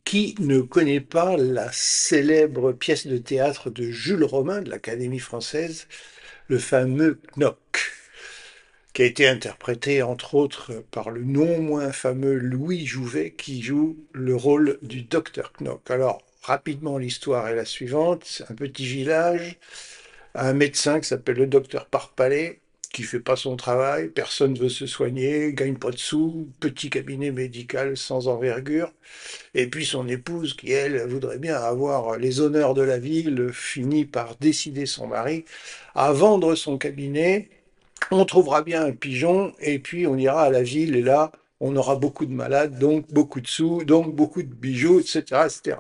Qui ne connaît pas la célèbre pièce de théâtre de Jules Romain de l'Académie française, le fameux Knock, qui a été interprété entre autres par le non moins fameux Louis Jouvet qui joue le rôle du docteur Knock. Alors, rapidement, l'histoire est la suivante. C'est un petit village, un médecin qui s'appelle le docteur Parpalais, qui fait pas son travail, personne ne veut se soigner, gagne pas de sous, petit cabinet médical sans envergure. Et puis son épouse, qui elle voudrait bien avoir les honneurs de la ville, finit par décider son mari à vendre son cabinet. On trouvera bien un pigeon et puis on ira à la ville et là, on aura beaucoup de malades, donc beaucoup de sous, donc beaucoup de bijoux, etc., etc.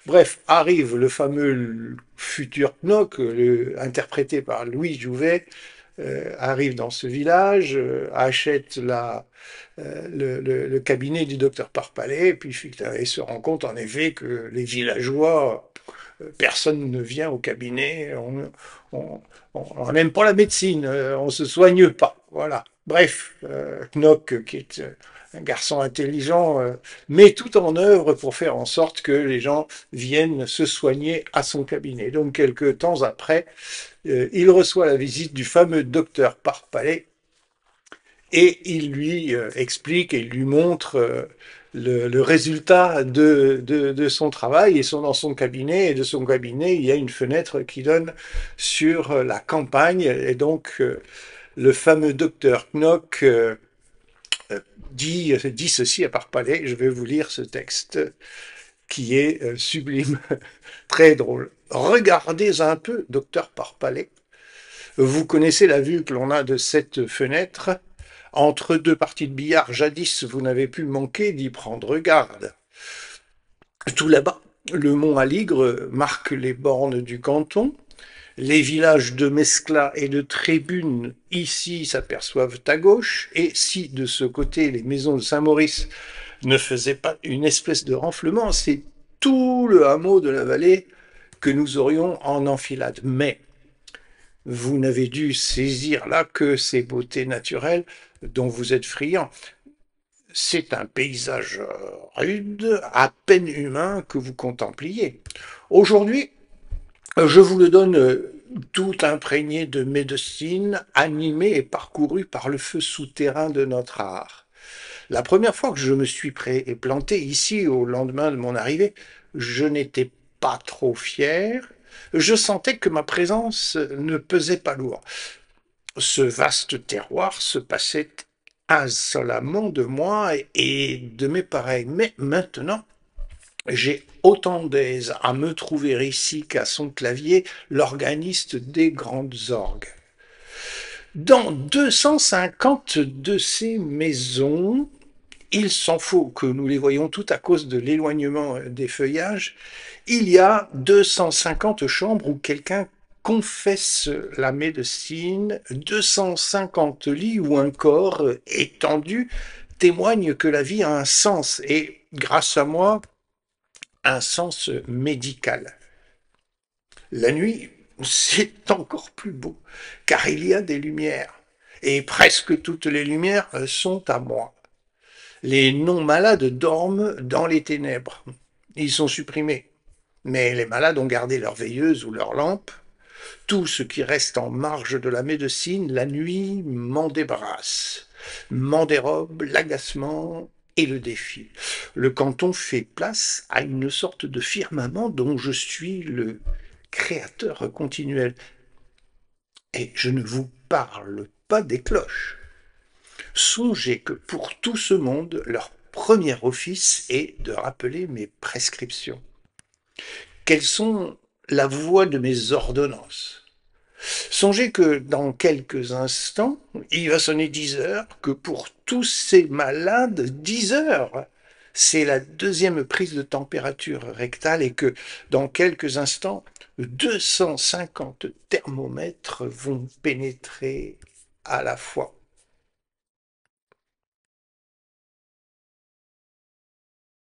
Bref, arrive le fameux futur Knock, interprété par Louis Jouvet, arrive dans ce village, achète le cabinet du docteur Parpalais, et puis il se rend compte en effet que les villageois, personne ne vient au cabinet, on n'aime pas la médecine, on se soigne pas. Voilà. Bref, Knock, qui est un garçon intelligent, met tout en œuvre pour faire en sorte que les gens viennent se soigner à son cabinet. Donc, quelques temps après, il reçoit la visite du fameux docteur Parpalais et il lui explique et il lui montre le résultat de son travail. Ils sont dans son cabinet et de son cabinet, il y a une fenêtre qui donne sur la campagne et donc le fameux docteur Knock dit ceci à Parpalais. Je vais vous lire ce texte qui est sublime, très drôle. Regardez un peu, docteur Parpalais. Vous connaissez la vue que l'on a de cette fenêtre. Entre deux parties de billard, jadis, vous n'avez pu manquer d'y prendre garde. Tout là-bas, le mont Aligre marque les bornes du canton. Les villages de Mescla et de Trébune, ici, s'aperçoivent à gauche. Et si, de ce côté, les maisons de Saint-Maurice ne faisaient pas une espèce de renflement, c'est tout le hameau de la vallée que nous aurions en enfilade. Mais vous n'avez dû saisir là que ces beautés naturelles dont vous êtes friand. C'est un paysage rude, à peine humain que vous contempliez. Aujourd'hui, je vous le donne tout imprégné de médecine, animé et parcouru par le feu souterrain de notre art. La première fois que je me suis planté ici au lendemain de mon arrivée, je n'étais pas trop fier. Je sentais que ma présence ne pesait pas lourd. Ce vaste terroir se passait insolemment de moi et de mes pareils. Mais maintenant, j'ai autant d'aise à me trouver ici qu'à son clavier, l'organiste des grandes orgues. Dans 250 de ces maisons, il s'en faut que nous les voyons toutes à cause de l'éloignement des feuillages, il y a 250 chambres où quelqu'un confesse la médecine, 250 lits où un corps étendu témoigne que la vie a un sens et, grâce à moi, un sens médical. La nuit, c'est encore plus beau, car il y a des lumières, et presque toutes les lumières sont à moi. Les non-malades dorment dans les ténèbres. Ils sont supprimés. Mais les malades ont gardé leur veilleuse ou leur lampe. Tout ce qui reste en marge de la médecine, la nuit, m'en débarrasse. M'en dérobe l'agacement et le défi. Le canton fait place à une sorte de firmament dont je suis le créateur continuel. Et je ne vous parle pas des cloches. Songez que pour tout ce monde, leur premier office est de rappeler mes prescriptions. Quelles sont la voix de mes ordonnances? Songez que dans quelques instants, il va sonner 10 heures, que pour tous ces malades, 10 heures, c'est la deuxième prise de température rectale et que dans quelques instants, 250 thermomètres vont pénétrer à la fois